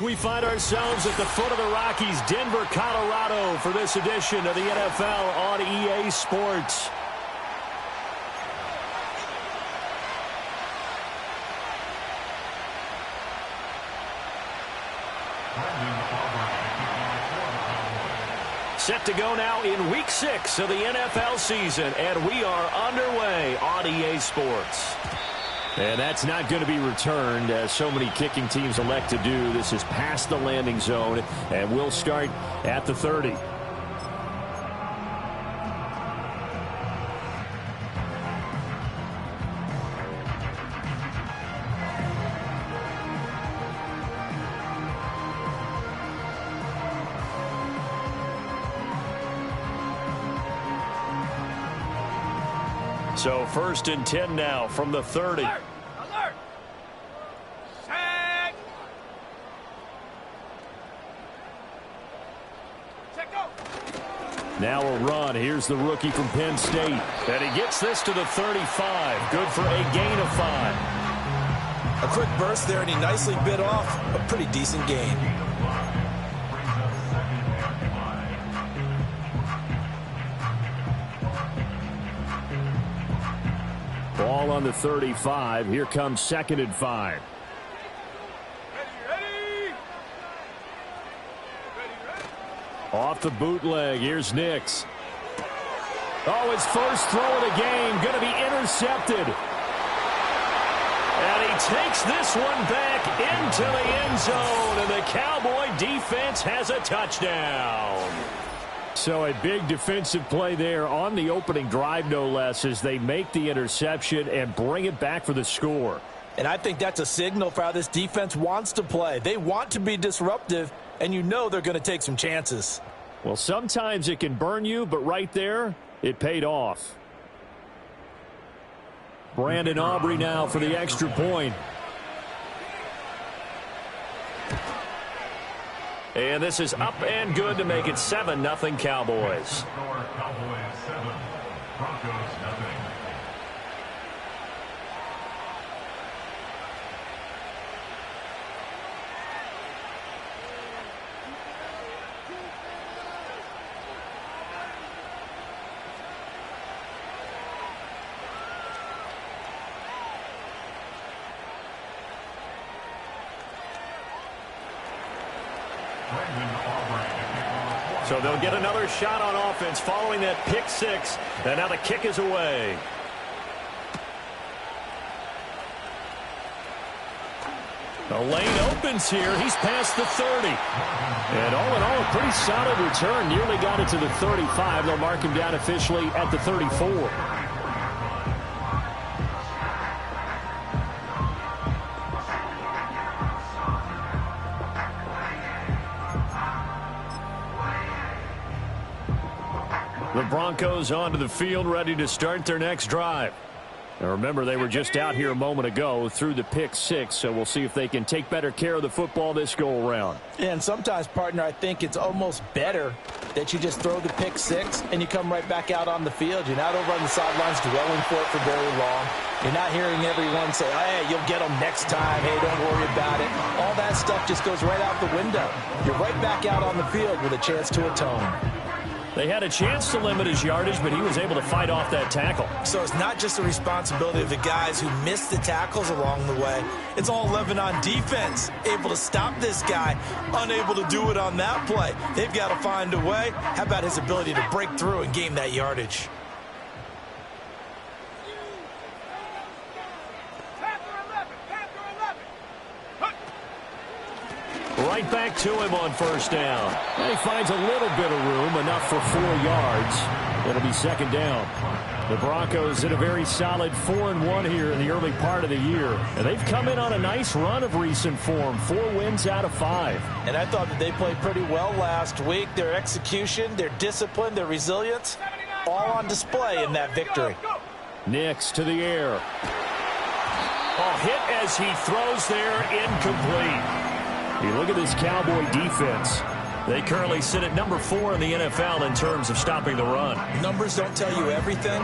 We find ourselves at the foot of the Rockies, Denver, Colorado, for this edition of the NFL on EA Sports. Set to go now in Week 6 of the NFL season, and we are underway on EA Sports. And that's not going to be returned, as so many kicking teams elect to do. This is past the landing zone, and we'll start at the 30. So 1st and 10 now from the 30. Alert! Alert! Set! Set, go! Now a run. Here's the rookie from Penn State. And he gets this to the 35. Good for a gain of 5. A quick burst there, and he nicely bit off a pretty decent gain. Ball on the 35. Here comes 2nd and 5. Ready! Off the bootleg. Here's Nix. Oh, his first throw of the game. Going to be intercepted. And he takes this one back into the end zone. And the Cowboy defense has a touchdown. So a big defensive play there on the opening drive, no less, as they make the interception and bring it back for the score. And I think that's a signal for how this defense wants to play. They want to be disruptive, and you know they're going to take some chances. Well, sometimes it can burn you, but right there, it paid off. Brandon Aubrey now for the extra point. And this is up and good to make it 7-0 Cowboys. Cowboys 7, Broncos 0. So they'll get another shot on offense following that pick 6. And now the kick is away. The lane opens here. He's past the 30. And all in all, a pretty solid return. Nearly got it to the 35. They'll mark him down officially at the 34. The Broncos onto the field, ready to start their next drive. Now remember, they were just out here a moment ago through the pick 6, so we'll see if they can take better care of the football this go-around. And sometimes, partner, I think it's almost better that you just throw the pick 6 and you come right back out on the field. You're not over on the sidelines dwelling for it for very long. You're not hearing everyone say, hey, you'll get them next time. Hey, don't worry about it. All that stuff just goes right out the window. You're right back out on the field with a chance to atone. They had a chance to limit his yardage, but he was able to fight off that tackle. So it's not just the responsibility of the guys who missed the tackles along the way. It's all 11 on defense, able to stop this guy, unable to do it on that play. They've got to find a way. How about his ability to break through and gain that yardage? Right back to him on 1st down. And he finds a little bit of room, enough for 4 yards. It'll be 2nd down. The Broncos in a very solid 4-1 here in the early part of the year. And they've come in on a nice run of recent form. 4 wins out of 5. And I thought that they played pretty well last week. Their execution, their discipline, their resilience, all on display in that victory. Nix to the air. Oh, hit as he throws there, incomplete. You look at this Cowboy defense. They currently sit at number 4 in the NFL in terms of stopping the run. Numbers don't tell you everything,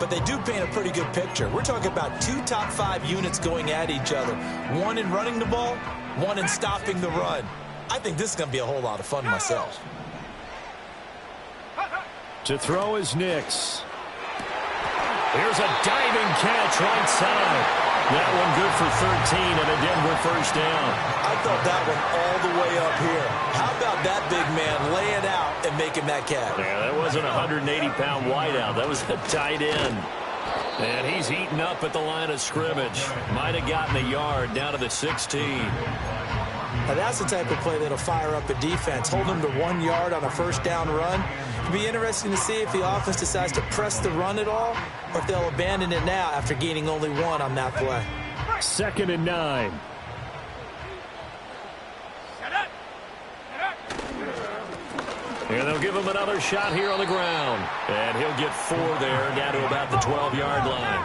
but they do paint a pretty good picture. We're talking about 2 top 5 units going at each other. One in running the ball, one in stopping the run. I think this is going to be a whole lot of fun myself. To throw is Nix. Here's a diving catch right side. That one good for 13 and a Denver first down. I felt that one all the way up here. How about that big man laying out and making that catch? Yeah, that wasn't a 180-pound wideout. That was a tight end. And he's eaten up at the line of scrimmage. Might have gotten a yard down to the 16. Now that's the type of play that'll fire up a defense. Hold them to 1 yard on a first down run. It'll be interesting to see if the offense decides to press the run at all or if they'll abandon it now after gaining only 1 on that play. 2nd and 9. And they'll give him another shot here on the ground. And he'll get 4 there, down to about the 12-yard line.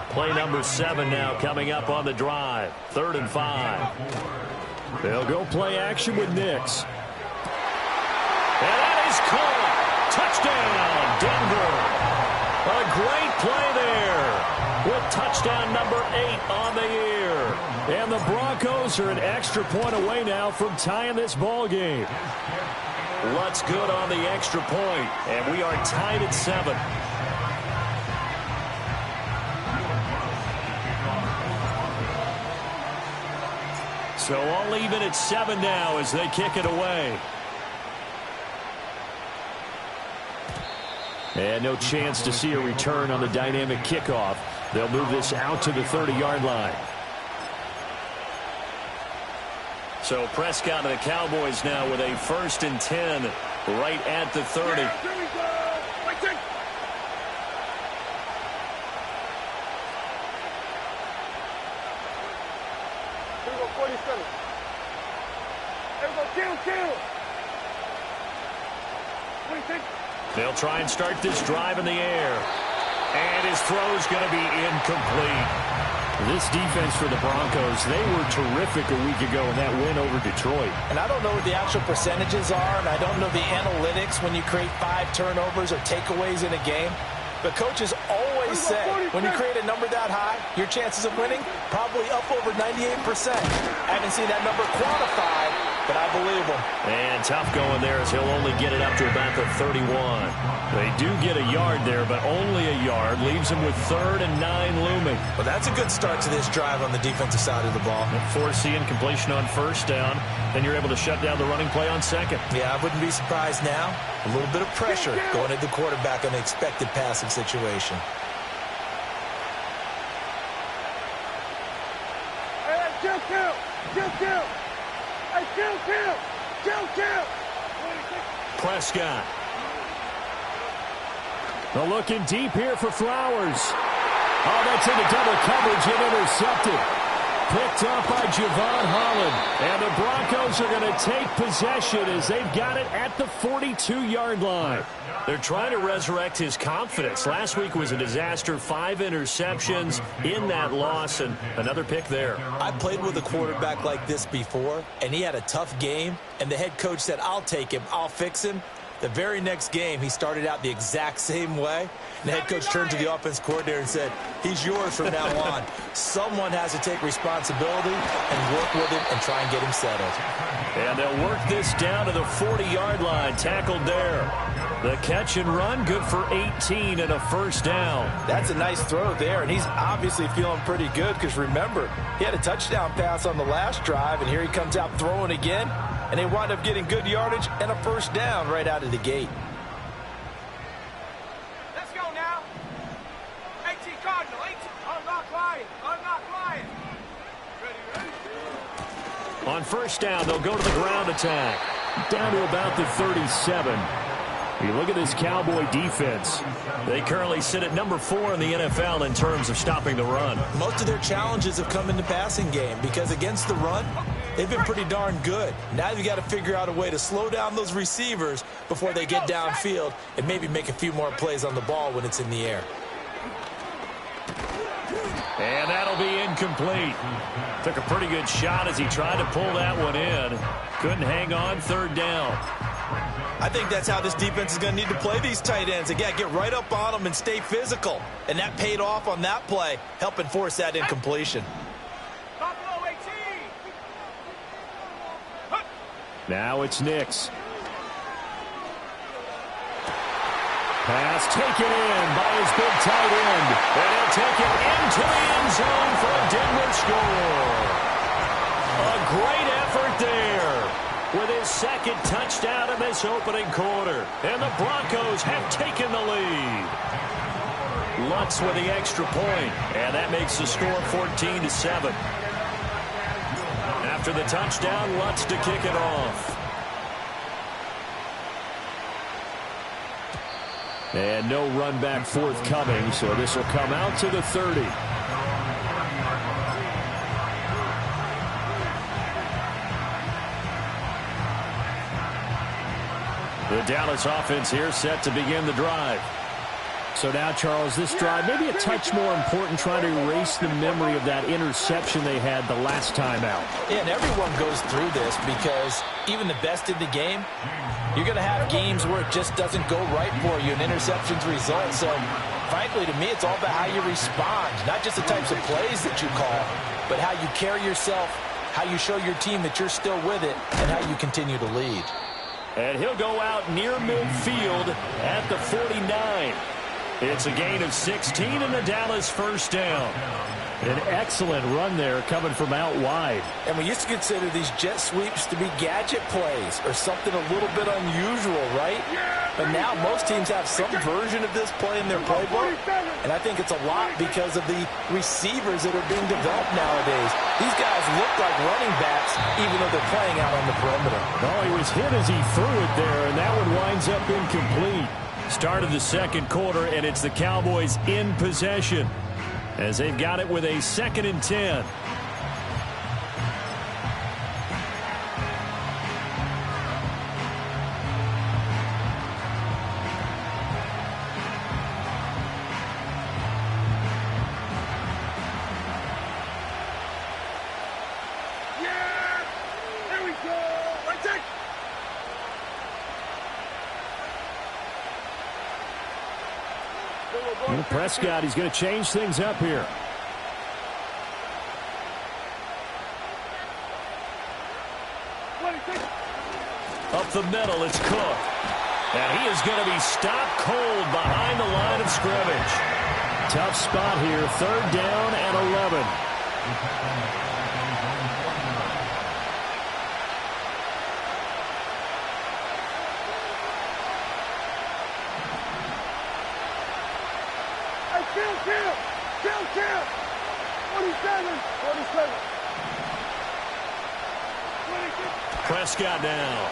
Play number 7 now coming up on the drive. 3rd and 5. They'll go play action with Nix. And that is caught. Touchdown, Denver. A great play there with touchdown number 8 on the year. And the Broncos are an extra point away now from tying this ball game. Lutz good on the extra point, and we are tied at 7. So all even at 7 now as they kick it away. And no chance to see a return on the dynamic kickoff. They'll move this out to the 30-yard line. So Prescott and the Cowboys now with a 1st and 10 right at the 30. Here we go. Wait, Here we go, 47. Here we go, kill. 26. They'll try and start this drive in the air. And his throw's going to be incomplete. This defense for the Broncos, they were terrific a week ago in that win over Detroit. And I don't know what the actual percentages are, and I don't know the analytics when you create 5 turnovers or takeaways in a game. But coaches always say when you create a number that high, your chances of winning probably up over 98%. I haven't seen that number quantified, but I believe them. And tough going there as he'll only get it up to about the 31. They do get a yard there, but only a yard. Leaves him with 3rd and 9 looming. Well, that's a good start to this drive on the defensive side of the ball. Foreseeing completion on 1st down. Then you're able to shut down the running play on 2nd. Yeah, I wouldn't be surprised now. A little bit of pressure going at the quarterback on the expected passing situation. Hey, kill. Hey, kill. 26. Prescott. They're looking deep here for Flowers. Oh, that's into double coverage and intercepted. Picked up by Javon Holland. And the Broncos are going to take possession as they've got it at the 42-yard line. They're trying to resurrect his confidence. Last week was a disaster. 5 interceptions in that loss and another pick there. I played with a quarterback like this before, and he had a tough game, and the head coach said, I'll take him, I'll fix him. The very next game, he started out the exact same way. The head coach turned to the offense coordinator and said, he's yours from now on. Someone has to take responsibility and work with him and try and get him settled. And they'll work this down to the 40-yard line. Tackled there. The catch and run, good for 18 and a first down. That's a nice throw there, and he's obviously feeling pretty good because, remember, he had a touchdown pass on the last drive, and here he comes out throwing again, and they wind up getting good yardage and a first down right out of the gate. Let's go now. 18 Cardinal, 18. Unlock Lion. Ready. On first down, they'll go to the ground attack. Down to about the 37. You look at this Cowboy defense. They currently sit at number 4 in the NFL in terms of stopping the run. Most of their challenges have come in the passing game because against the run, they've been pretty darn good. Now you've got to figure out a way to slow down those receivers before they get downfield and maybe make a few more plays on the ball when it's in the air. And that'll be incomplete. Took a pretty good shot as he tried to pull that one in. Couldn't hang on, 3rd down. I think that's how this defense is going to need to play these tight ends. Again, get right up on them and stay physical. And that paid off on that play, helping force that incompletion. Buffalo 18. Now it's Nix. Pass taken in by his big tight end. And he'll take it into the end zone for a Denver score. A great effort there with his second touchdown in this opening quarter. And the Broncos have taken the lead. Lutz with the extra point. And that makes the score 14-7. After the touchdown, Lutz to kick it off. And no run back forthcoming, so this will come out to the 30. The Dallas offense here set to begin the drive. So now, Charles, this drive maybe a touch more important, trying to erase the memory of that interception they had the last time out. Yeah, and everyone goes through this because even the best in the game, you're going to have games where it just doesn't go right for you, and interceptions result. So, frankly, to me, it's all about how you respond, not just the types of plays that you call, but how you carry yourself, how you show your team that you're still with it, and how you continue to lead. And he'll go out near midfield at the 49. It's a gain of 16 and the Dallas first down. An excellent run there coming from out wide. And we used to consider these jet sweeps to be gadget plays or something a little bit unusual, right? But now most teams have some version of this play in their playbook. And I think it's a lot because of the receivers that are being developed nowadays. These guys look like running backs even though they're playing out on the perimeter. Oh, he was hit as he threw it there, and that one winds up incomplete. Start of the second quarter, and it's the Cowboys in possession as they've got it with a 2nd and 10. Prescott, he's going to change things up here. Up the middle, it's Cook. And he is going to be stopped cold behind the line of scrimmage. Tough spot here, 3rd down and 11. Kill. 47. Prescott now.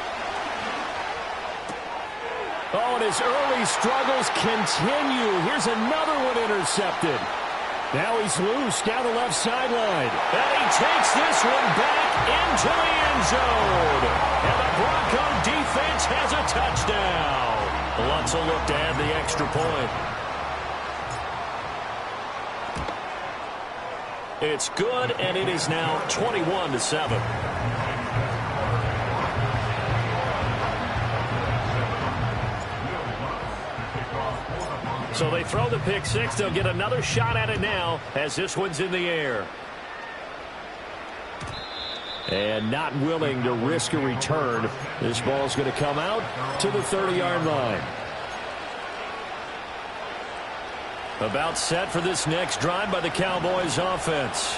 Oh, and his early struggles continue. Here's another one intercepted. Now he's loose down the left sideline. And he takes this one back into the end zone. And the Bronco defense has a touchdown. Lutz will look to add the extra point. It's good, and it is now 21-7. So they throw the pick six. They'll get another shot at it now as this one's in the air. And not willing to risk a return. This ball's going to come out to the 30-yard line. About set for this next drive by the Cowboys offense.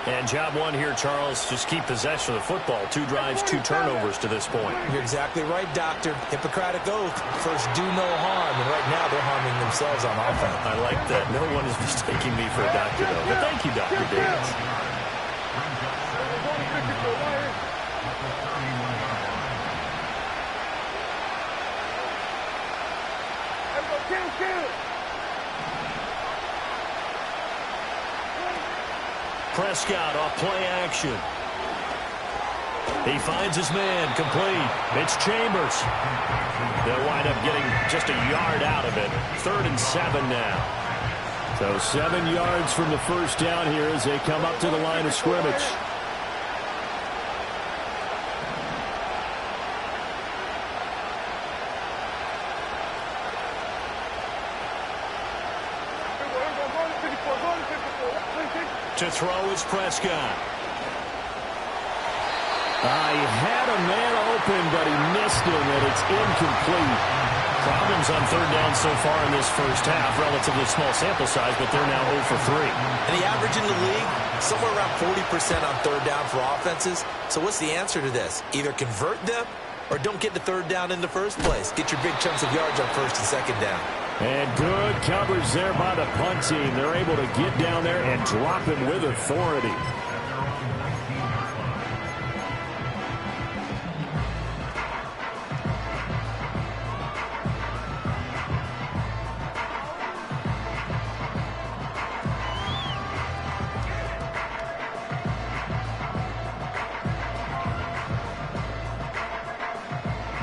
And job one here, Charles, just keep possession of the football. 2 drives, 2 turnovers to this point. You're exactly right, Doctor. Hippocratic oath. First, do no harm. And right now, they're harming themselves on offense. I like that. No one is mistaking me for a doctor, though. But thank you, Dr. Davis. Prescott off play action. He finds his man, complete. It's Chambers. They'll wind up getting just a yard out of it. 3rd and 7 now. So 7 yards from the first down here as they come up to the line of scrimmage. To throw is Prescott. He had a man open, but he missed him, and it's incomplete. Problems on third down so far in this first half. Relatively small sample size, but they're now 0 for 3. And the average in the league, somewhere around 40% on third down for offenses. So what's the answer to this? Either convert them or don't get the third down in the first place. Get your big chunks of yards on first and second down. And good coverage there by the punt team. They're able to get down there and drop him with authority.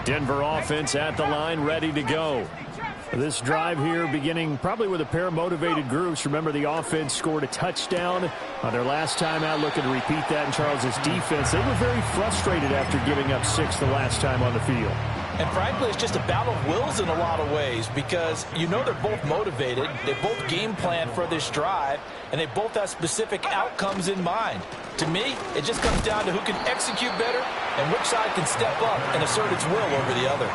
Denver offense at the line, ready to go. This drive here beginning probably with a pair of motivated groups. Remember, the offense scored a touchdown on their last time out, looking to repeat that in Charles's defense. They were very frustrated after giving up 6 the last time on the field. And frankly, it's just a battle of wills in a lot of ways because you know they're both motivated. They both game plan for this drive, and they both have specific outcomes in mind. To me, it just comes down to who can execute better and which side can step up and assert its will over the other.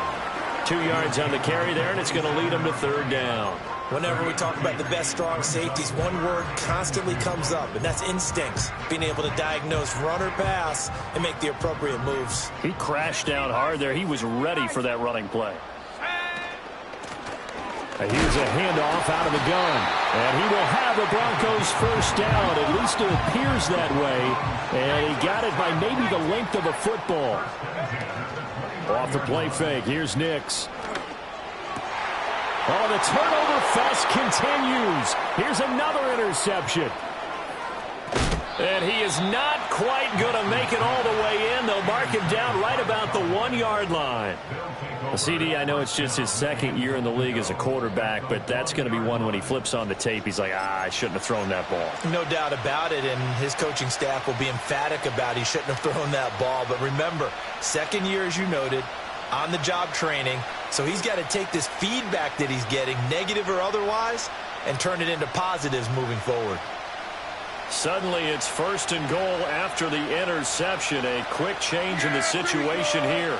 2 yards on the carry there, and it's going to lead them to third down. Whenever we talk about the best strong safeties, one word constantly comes up, and that's instincts. Being able to diagnose run or pass and make the appropriate moves. He crashed down hard there. He was ready for that running play. Here's a handoff out of the gun. And he will have the Broncos first down. At least it appears that way. And he got it by maybe the length of a football. Off the play fake. Here's Nix. Oh, the turnover fest continues. Here's another interception. And he is not quite going to make it all the way in. They'll mark him down right about the 1-yard line. CD, I know it's just his second year in the league as a quarterback, but that's going to be one when he flips on the tape. He's like, I shouldn't have thrown that ball. No doubt about it, and his coaching staff will be emphatic about he shouldn't have thrown that ball. But remember, second year, as you noted, on-the-job training. So he's got to take this feedback that he's getting, negative or otherwise, and turn it into positives moving forward. Suddenly it's first and goal after the interception. A quick change in the situation here.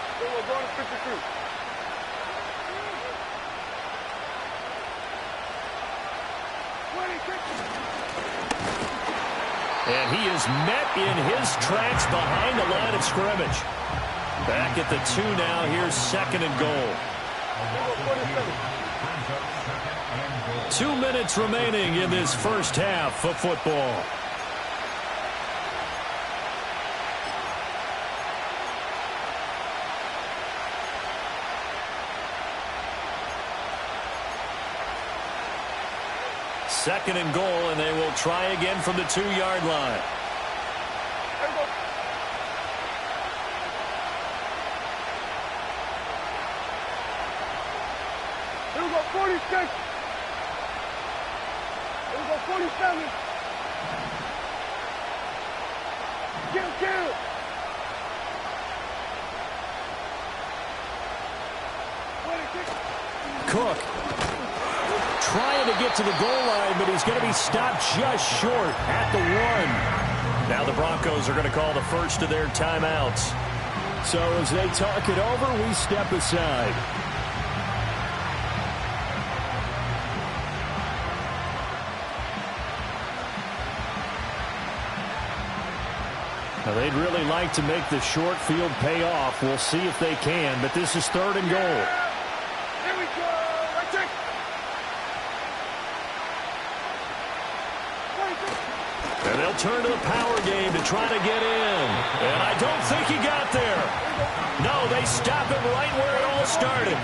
And he is met in his tracks behind the line of scrimmage. Back at the 2 now. Here's second and goal. 2 minutes remaining in this first half of football. Second and goal, and they will try again from the 2-yard line. Here we go, 46. Here we go, 47. Kill. Cook trying to get to the goal line, but he's going to be stopped just short at the 1. Now the Broncos are going to call the first of their timeouts. So as they talk it over, we step aside. Now they'd really like to make the short field pay off. We'll see if they can, but this is third and goal. Here we go. Right check. And they'll turn to the power game to try to get in. And I don't think he got there. No, they stop him right where it all started.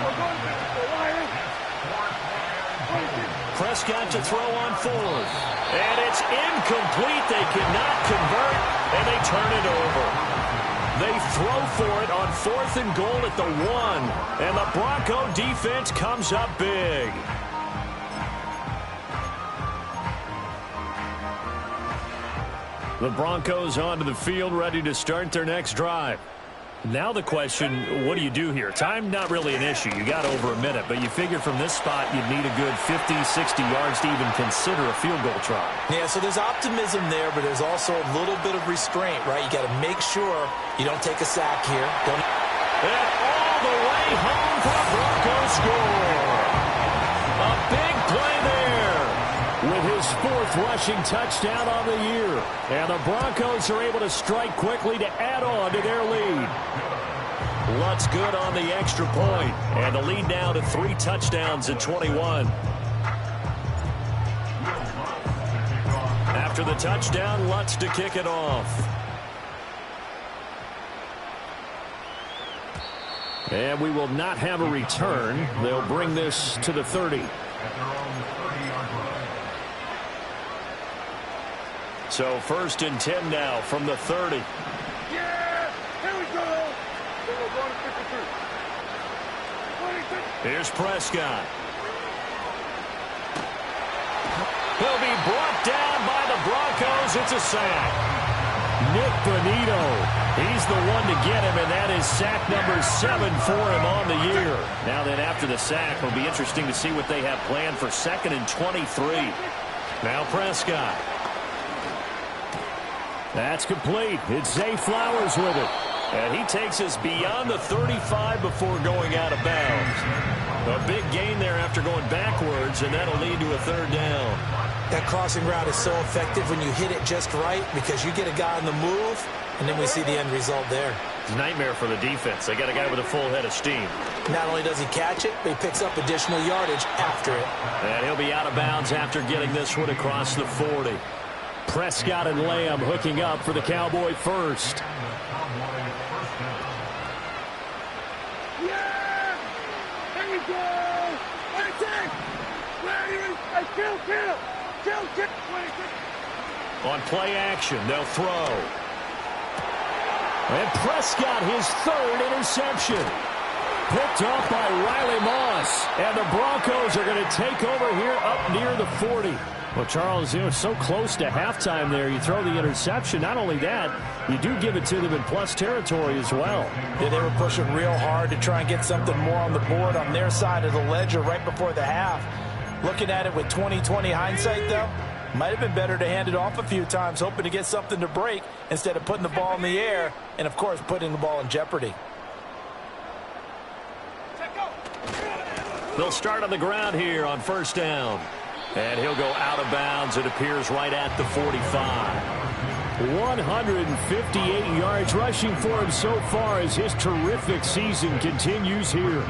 Prescott to throw on fourth. And it's incomplete. They cannot convert, and they turn it over. They throw for it on 4th and goal at the 1. And the Bronco defense comes up big. The Broncos onto the field, ready to start their next drive. Now the question, what do you do here? Time not really an issue. You got over a minute, but you figure from this spot you'd need a good 50, 60 yards to even consider a field goal try. Yeah, so there's optimism there, but there's also a little bit of restraint, right? You got to make sure you don't take a sack here. And all the way home for the Broncos score. A big play there with his 4th rushing touchdown on the year. And the Broncos are able to strike quickly to add on to their lead. Lutz good on the extra point, and the lead now to 3 touchdowns at 21. After the touchdown, Lutz to kick it off. And we will not have a return. They'll bring this to the 30. So 1st and 10 now from the 30. Yeah! Here we go! We're going to 52. Here's Prescott. He'll be brought down by the Broncos. It's a sack. Nick Bonito, he's the one to get him, and that is sack number 7 for him on the year. Now then, after the sack, it'll be interesting to see what they have planned for 2nd and 23. Now Prescott. That's complete. It's Zay Flowers with it. And he takes us beyond the 35 before going out of bounds. A big gain there after going backwards, and that'll lead to a 3rd down. That crossing route is so effective when you hit it just right because you get a guy on the move, and then we see the end result there. It's a nightmare for the defense. They got a guy with a full head of steam. Not only does he catch it, but he picks up additional yardage after it. And he'll be out of bounds after getting this one across the 40. Prescott and Lamb hooking up for the Cowboy 1st. Yeah! Here we go! Kill! On play action, they'll throw. And Prescott, his 3rd interception. Picked off by Riley Moss. And the Broncos are going to take over here up near the 40. Well, Charles, so close to halftime there. You throw the interception. Not only that, you do give it to them in plus territory as well. Yeah, they were pushing real hard to try and get something more on the board on their side of the ledger right before the half. Looking at it with 20/20 hindsight, though, might have been better to hand it off a few times, hoping to get something to break instead of putting the ball in the air and, of course, putting the ball in jeopardy. They'll start on the ground here on 1st down. And he'll go out of bounds, it appears, right at the 45. 158 yards rushing for him so far as his terrific season continues here.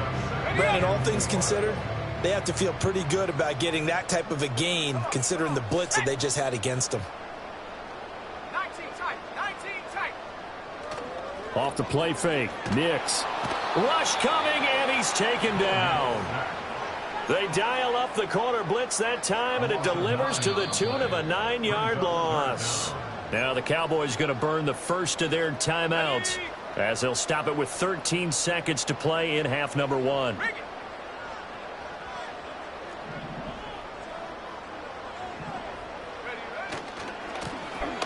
Brandon, all things considered, they have to feel pretty good about getting that type of a gain, considering the blitz that they just had against them. 19 tight. Off the play fake. Nix. Rush coming, and he's taken down. They dial up the corner blitz that time, and it delivers to the tune of a 9-yard loss. Now the Cowboys going to burn the 1st of their timeouts as they'll stop it with 13 seconds to play in half number 1.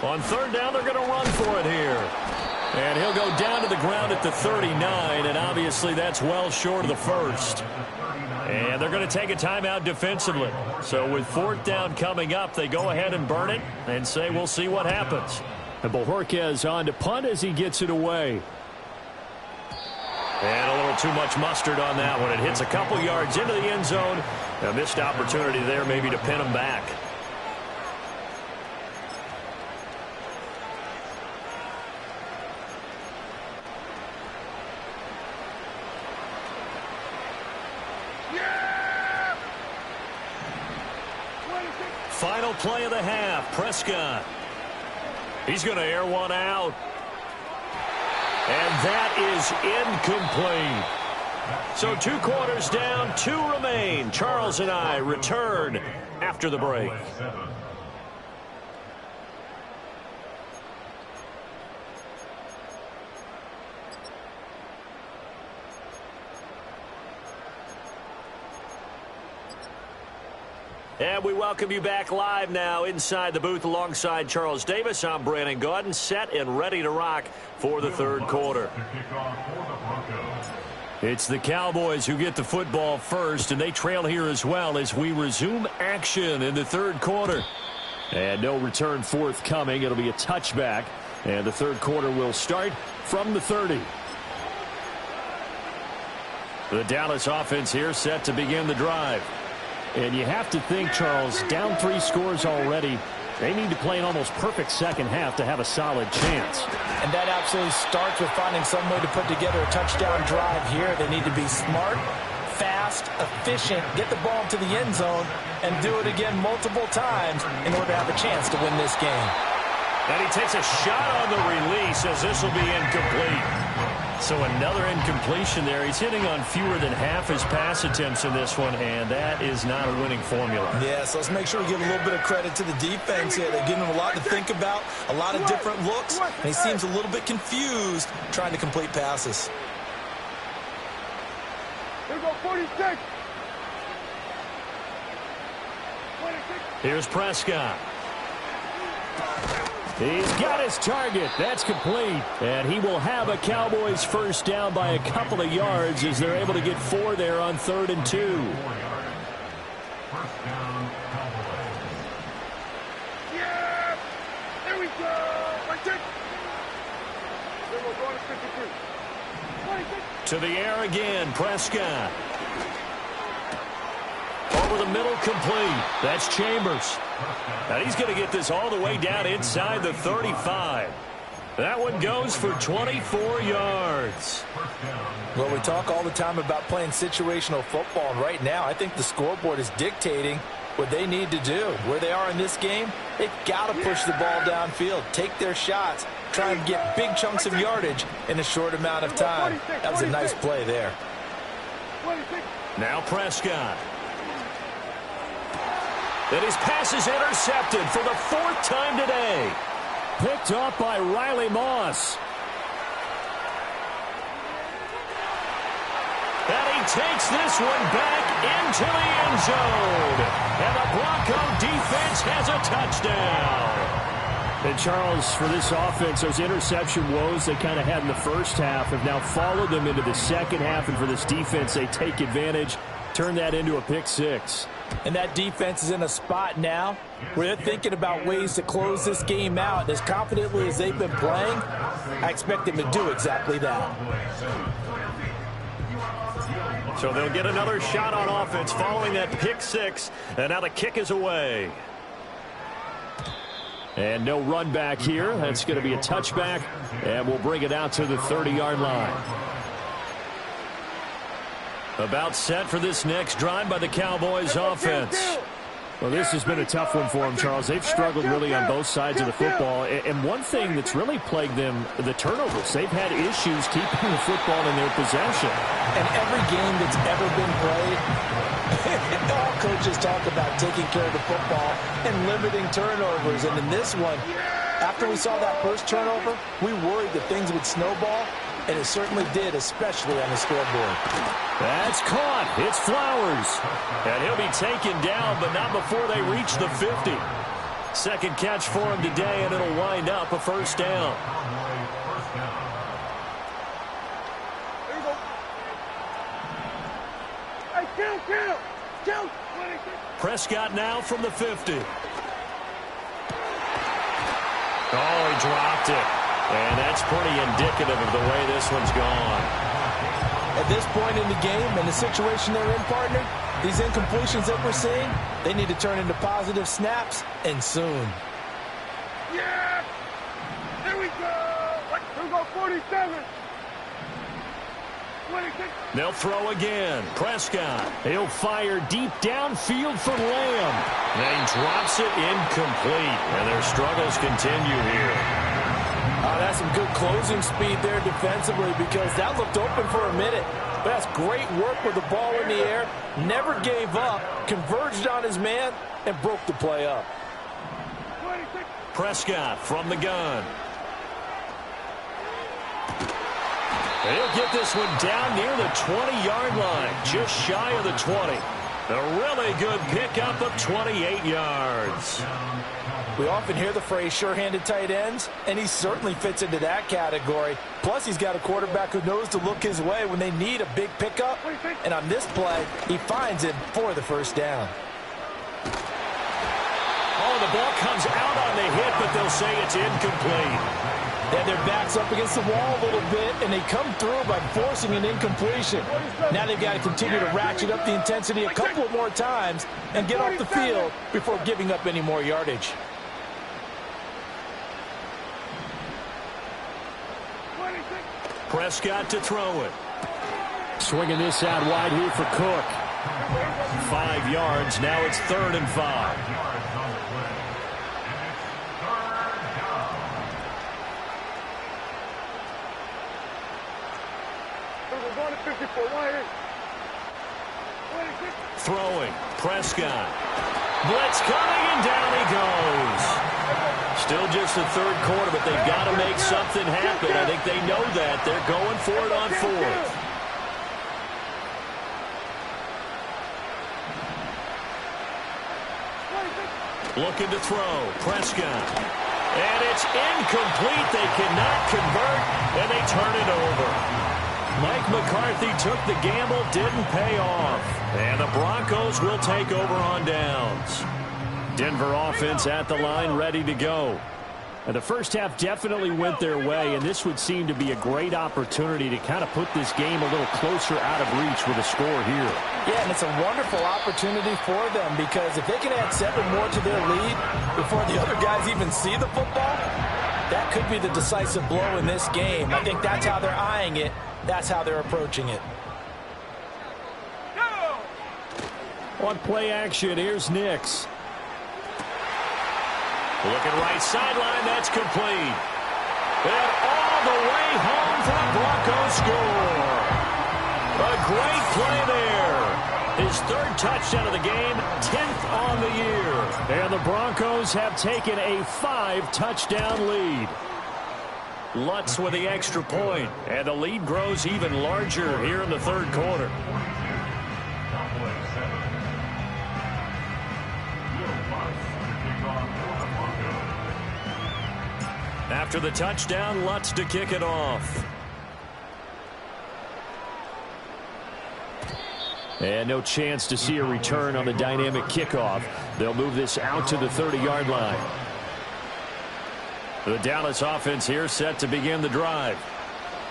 On 3rd down, they're going to run for it here. And he'll go down to the ground at the 39, and obviously that's well short of the 1st. And they're going to take a timeout defensively. So with 4th down coming up, they go ahead and burn it and say we'll see what happens. And Bojorquez on to punt as he gets it away. And a little too much mustard on that one. It hits a couple yards into the end zone. A missed opportunity there maybe to pin him back. Final play of the half. Prescott. He's going to air one out. And that is incomplete. So 2 quarters down, 2 remain. Charles and I return after the break. And we welcome you back live now inside the booth alongside Charles Davis. I'm Brandon Gaudin, set and ready to rock for the third quarter. It's the Cowboys who get the football first, and they trail here as well as we resume action in the third quarter. And no return forthcoming. It'll be a touchback, and the third quarter will start from the 30. The Dallas offense here set to begin the drive. And you have to think, Charles, down 3 scores already. They need to play an almost perfect second half to have a solid chance. And that absolutely starts with finding some way to put together a touchdown drive here. They need to be smart, fast, efficient, get the ball to the end zone, and do it again multiple times in order to have a chance to win this game. And he takes a shot on the release as this will be incomplete. So another incompletion there. He's hitting on fewer than half his pass attempts in this one, and that is not a winning formula. Yeah, so let's make sure we give a little bit of credit to the defense here. They're giving him a lot to think about, a lot of different looks, and he seems a little bit confused trying to complete passes. Here we go, 46. Here's Prescott. He's got his target. That's complete. And he will have a Cowboys first down by a couple of yards as they're able to get 4 there on 3rd and 2. Yeah! There we go! Right there! Here we go, going to 53. 26. To the air again, Prescott. Over the middle, complete. That's Chambers. And he's going to get this all the way down inside the 35. That one goes for 24 yards. Well, we talk all the time about playing situational football, and right now I think the scoreboard is dictating what they need to do. Where they are in this game, they've got to push the ball downfield, take their shots, try and get big chunks of yardage in a short amount of time. That was a nice play there. Now Prescott. And his pass is intercepted for the 4th time today. Picked up by Riley Moss. And he takes this one back into the end zone. And the Bronco defense has a touchdown. And Charles, for this offense, those interception woes they kind of had in the first half have now followed them into the second half. And for this defense, they take advantage, turn that into a pick 6. And that defense is in a spot now where they're thinking about ways to close this game out. As confidently as they've been playing, I expect them to do exactly that. So they'll get another shot on offense following that pick 6. And now the kick is away. And no run back here. That's going to be a touchback. And we'll bring it out to the 30-yard line. About set for this next drive by the Cowboys offense. Well, this has been a tough one for them, Charles. They've struggled really on both sides of the football. And one thing that's really plagued them, the turnovers. They've had issues keeping the football in their possession. And every game that's ever been played, all coaches talk about taking care of the football and limiting turnovers. And in this one, after we saw that first turnover, we worried that things would snowball. And it certainly did, especially on the scoreboard. That's caught. It's Flowers. And he'll be taken down, but not before they reach the 50. Second catch for him today, and it'll wind up a first down. Here we go. Hey, count. Prescott now from the 50. Oh, he dropped it. And that's pretty indicative of the way this one's gone. At this point in the game and the situation they're in, partner, these incompletions that we're seeing, they need to turn into positive snaps, and soon. Yeah! There we go! Here we go, 47. 26. They'll throw again. Prescott. He'll fire deep downfield for Lamb. And he drops it incomplete. And their struggles continue here. That's some good closing speed there defensively because that looked open for a minute. But that's great work with the ball in the air. Never gave up, converged on his man, and broke the play up. 26. Prescott from the gun. He'll get this one down near the 20-yard line, just shy of the 20. A really good pickup of 28 yards. We often hear the phrase sure-handed tight ends, and he certainly fits into that category. Plus, he's got a quarterback who knows to look his way when they need a big pickup. And on this play, he finds it for the first down. Oh, the ball comes out on the hit, but they'll say it's incomplete. And their back's up against the wall a little bit, and they come through by forcing an incompletion. Now they've got to continue to ratchet up the intensity a couple of more times and get off the field before giving up any more yardage. Prescott to throw it. Swinging this out wide here for Cook. 5 yards. Now it's 3rd and 5. Throwing. Prescott. Blitz coming, and down he goes. Still just the 3rd quarter, but they've got to make something happen. I think they know that. They're going for it on 4th. Looking to throw. Prescott. And it's incomplete. They cannot convert, and they turn it over. Mike McCarthy took the gamble, didn't pay off. And the Broncos will take over on downs. Denver offense at the line, ready to go. And the first half definitely went their way, and this would seem to be a great opportunity to kind of put this game a little closer out of reach with a score here. Yeah, and it's a wonderful opportunity for them because if they can add 7 more to their lead before the other guys even see the football, that could be the decisive blow in this game. I think that's how they're eyeing it. That's how they're approaching it. On play action, here's Nix. Looking right sideline, that's complete. And all the way home for the Broncos score. A great play there. His 3rd touchdown of the game, 10th on the year. And the Broncos have taken a 5-touchdown lead. Lutz with the extra point, and the lead grows even larger here in the 3rd quarter. After the touchdown, Lutz to kick it off. And no chance to see a return on the dynamic kickoff. They'll move this out to the 30-yard line. The Dallas offense here set to begin the drive.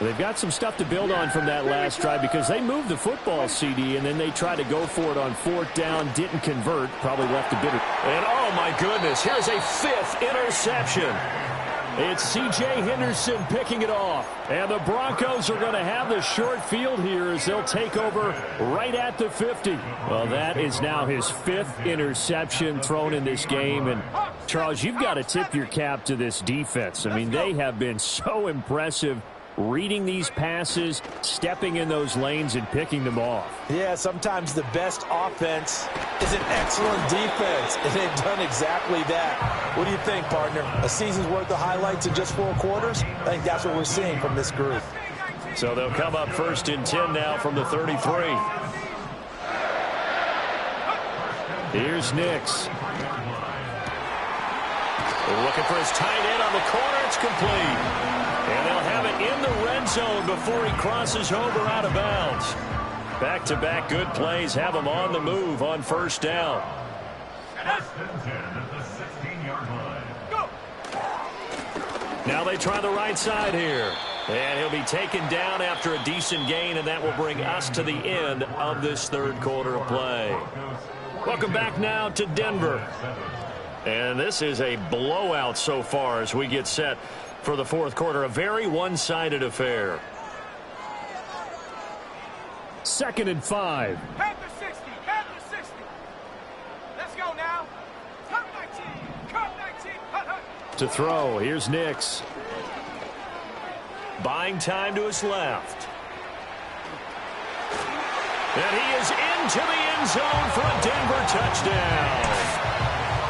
They've got some stuff to build on from that last drive because they moved the football, CD, and then they tried to go for it on 4th down, didn't convert, probably left a bit of... And oh my goodness, here's a 5th interception. It's C.J. Henderson picking it off. And the Broncos are going to have the short field here as they'll take over right at the 50. Well, that is now his 5th interception thrown in this game. And, Charles, you've got to tip your cap to this defense. I mean, they have been so impressive reading these passes, stepping in those lanes, and picking them off. Yeah, sometimes the best offense is an excellent defense, and they've done exactly that. What do you think, partner? A season's worth of highlights in just 4 quarters? I think that's what we're seeing from this group. So they'll come up 1st and 10 now from the 33. Here's Nix. Looking for his tight end on the corner. It's complete. And they'll have it in the red zone before he crosses over out of bounds. Back-to-back good plays have him on the move on 1st down. Now they try the right side here. And he'll be taken down after a decent gain, and that will bring us to the end of this 3rd quarter of play. Welcome back now to Denver. And this is a blowout so far as we get set for the 4th quarter. A very one-sided affair. 2nd and 5. Head to 60. Head to 60. Let's go now. Cut 19. Cut 19. Hut, hut. To throw, here's Nix. Buying time to his left. And he is into the end zone for a Denver touchdown.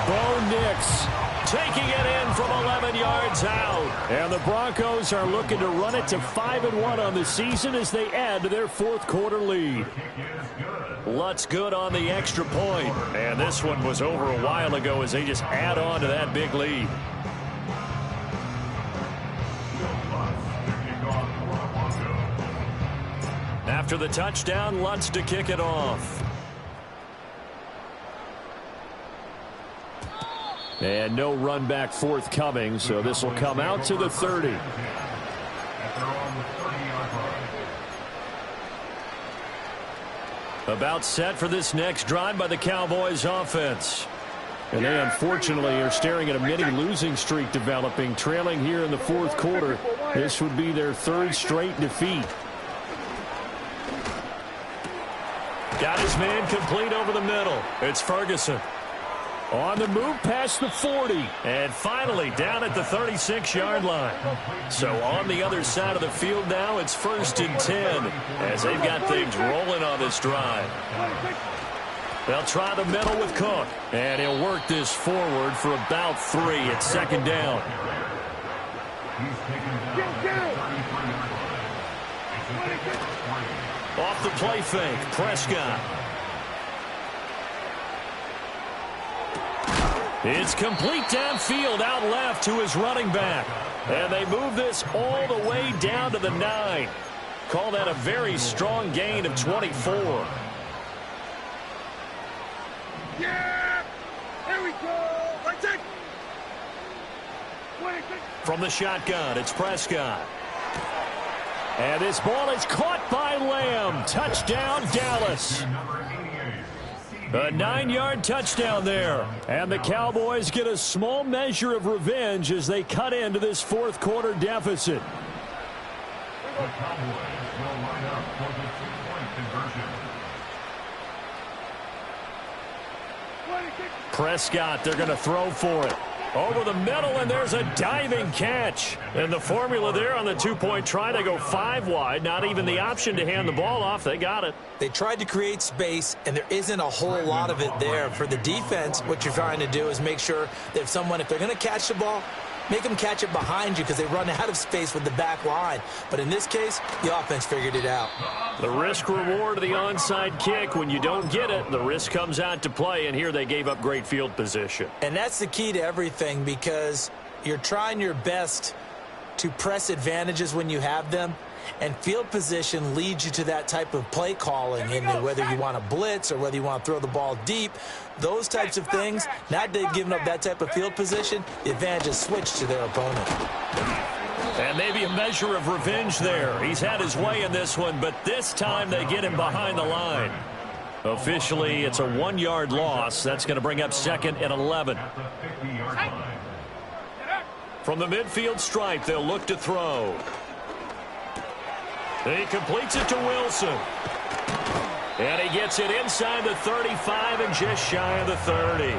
Bo Nix taking it in from 11 yards out. And the Broncos are looking to run it to 5-1 on the season as they add to their fourth quarter lead. Lutz good on the extra point. And this one was over a while ago as they just add on to that big lead. After the touchdown, Lutz to kick it off. And no run back forthcoming, so this will come out to the 30. About set for this next drive by the Cowboys offense. And they unfortunately are staring at a mini losing streak developing, trailing here in the fourth quarter. This would be their third straight defeat. Got his man complete over the middle. It's Ferguson. On the move past the 40. And finally down at the 36-yard line. So on the other side of the field now, it's 1st and 10 as they've got things rolling on this drive. They'll try the middle with Cook. And he'll work this forward for about 3 at 2nd down. Off the play fake, Prescott. It's complete downfield out left to his running back. And they move this all the way down to the 9. Call that a very strong gain of 24. Yeah! Here we go! Right there! From the shotgun, it's Prescott. And this ball is caught by Lamb. Touchdown, Dallas. A 9-yard touchdown there. And the Cowboys get a small measure of revenge as they cut into this fourth quarter deficit. The Cowboys will line up for the 2-point conversion. Prescott, they're going to throw for it. Over the middle, and there's a diving catch. And the formula there on the 2-point try, they go 5 wide. Not even the option to hand the ball off. They got it. They tried to create space, and there isn't a whole lot of it there. For the defense, what you're trying to do is make sure that if they're going to catch the ball, make them catch it behind you because they run out of space with the back line. But in this case, the offense figured it out. The risk-reward of the onside kick. When you don't get it, the risk comes out to play, and here they gave up great field position. And that's the key to everything because you're trying your best to press advantages when you have them, and field position leads you to that type of play calling. And whether you want to blitz or whether you want to throw the ball deep, those types of things, now they've given up that type of field position, the advantage is switched to their opponent. And maybe a measure of revenge there. He's had his way in this one, but this time they get him behind the line. Officially, it's a 1-yard loss. That's going to bring up 2nd and 11. From the midfield stripe, they'll look to throw. He completes it to Wilson. And he gets it inside the 35 and just shy of the 30.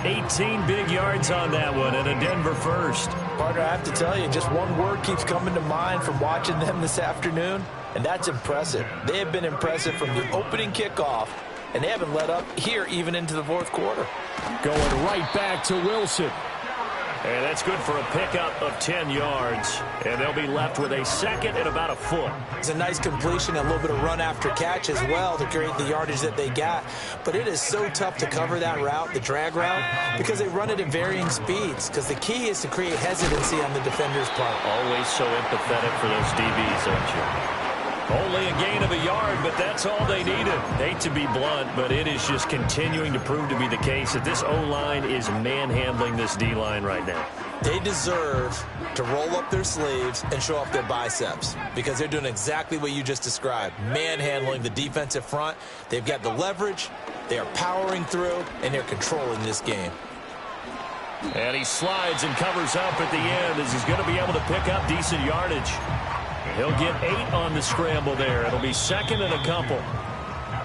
18 big yards on that one and a Denver first. Partner, I have to tell you, just one word keeps coming to mind from watching them this afternoon, and that's impressive. They have been impressive from the opening kickoff, and they haven't let up here even into the fourth quarter. Going right back to Wilson. And that's good for a pickup of 10 yards. And they'll be left with a 2nd and about a foot. It's a nice completion, a little bit of run after catch as well to create the yardage that they got. But it is so tough to cover that route, the drag route, because they run it at varying speeds. Because the key is to create hesitancy on the defender's part. Always so empathetic for those DBs, aren't you? Only a gain of a yard, but that's all they needed. Hate to be blunt, but it is just continuing to prove to be the case that this O-line is manhandling this D-line right now. They deserve to roll up their sleeves and show off their biceps because they're doing exactly what you just described, manhandling the defensive front. They've got the leverage, they are powering through, and they're controlling this game. And he slides and covers up at the end as he's going to be able to pick up decent yardage. He'll get 8 on the scramble there. It'll be 2nd and a couple.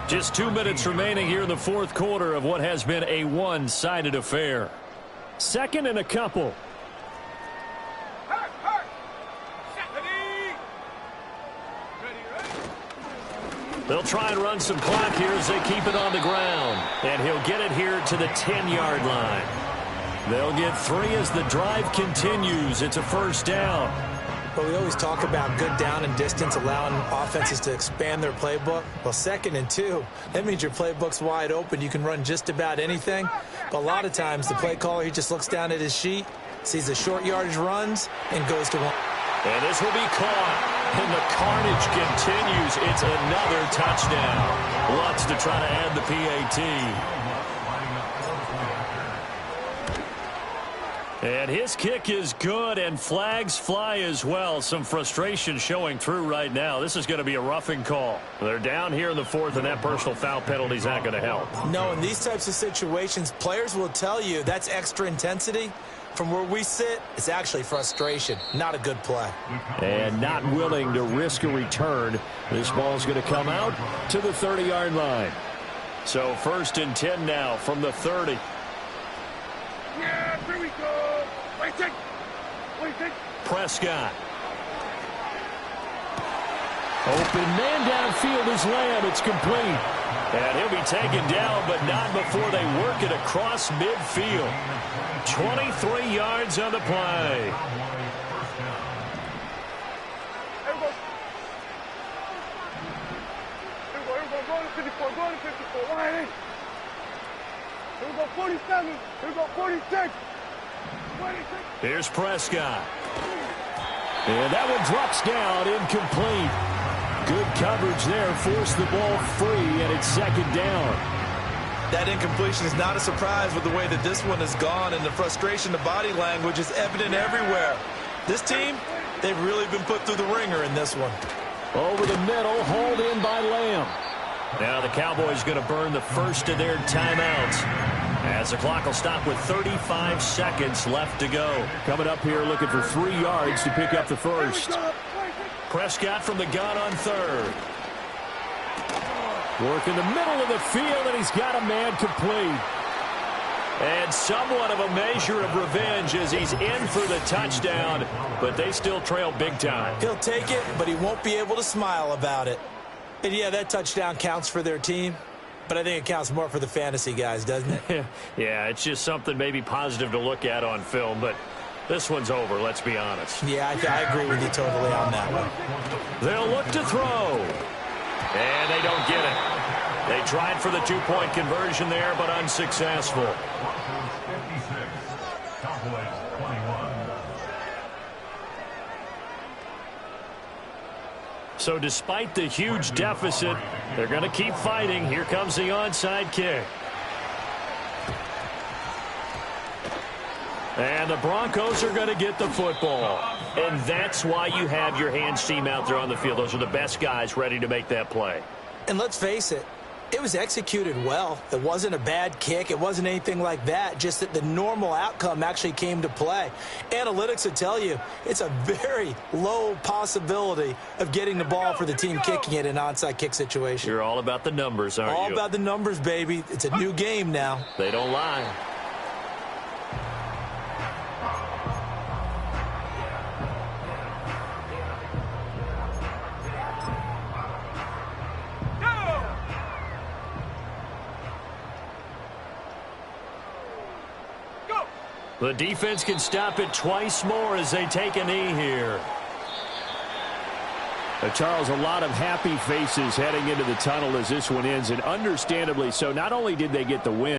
Just 2 minutes remaining here in the fourth quarter of what has been a one-sided affair. 2nd and a couple. They'll try and run some clock here as they keep it on the ground. And he'll get it here to the 10-yard line. They'll get 3 as the drive continues. It's a first down. But we always talk about good down and distance, allowing offenses to expand their playbook. Well, 2nd and 2, that means your playbook's wide open. You can run just about anything. But a lot of times, the play caller, he just looks down at his sheet, sees the short yardage runs, and goes to one. And this will be caught. And the carnage continues. It's another touchdown. Lutz to try to add the PAT. And his kick is good, and flags fly as well. Some frustration showing through right now. This is going to be a roughing call. They're down here in the 4th, and that personal foul penalty is not going to help. No, in these types of situations, players will tell you that's extra intensity. From where we sit, it's actually frustration. Not a good play. And not willing to risk a return. This ball's going to come out to the 30-yard line. So 1st and 10 now from the 30. Yeah, here we go. Wait, take. Prescott. Open man downfield is Lamb. It's complete. And he'll be taken down, but not before they work it across midfield. 23 yards on the play. Here we go. Go to 54. Go to 54. Why? Here we go, 47. Here we go, 46. 26. Here's Prescott. And that one drops down, incomplete. Good coverage there, forced the ball free, and it's 2nd down. That incompletion is not a surprise with the way that this one has gone, and the frustration, the body language is evident everywhere. This team, they've really been put through the ringer in this one. Over the middle, hauled in by Lamb. Now the Cowboys going to burn the first of their timeouts, as the clock will stop with 35 seconds left to go. Coming up here looking for 3 yards to pick up the first. Prescott from the gun on 3rd. Work in the middle of the field, and he's got a man complete. And somewhat of a measure of revenge as he's in for the touchdown, but they still trail big time. He'll take it, but he won't be able to smile about it. And yeah, that touchdown counts for their team, but I think it counts more for the fantasy guys, doesn't it? Yeah, it's just something maybe positive to look at on film, but this one's over, let's be honest. Yeah, I agree with you totally on that one. They'll look to throw. And they don't get it. They tried for the 2-point conversion there, but unsuccessful. So despite the huge deficit, they're going to keep fighting. Here comes the onside kick. And the Broncos are going to get the football. And that's why you have your hands team out there on the field. Those are the best guys ready to make that play. And let's face it, it was executed well. It wasn't a bad kick. It wasn't anything like that. Just that the normal outcome actually came to play. Analytics will tell you it's a very low possibility of getting the ball for the team kicking it in an onside kick situation. You're all about the numbers, aren't you? All about the numbers, baby. It's a new game now. They don't lie. The defense can stop it twice more as they take a knee here. Charles, a lot of happy faces heading into the tunnel as this one ends, and understandably so. Not only did they get the win,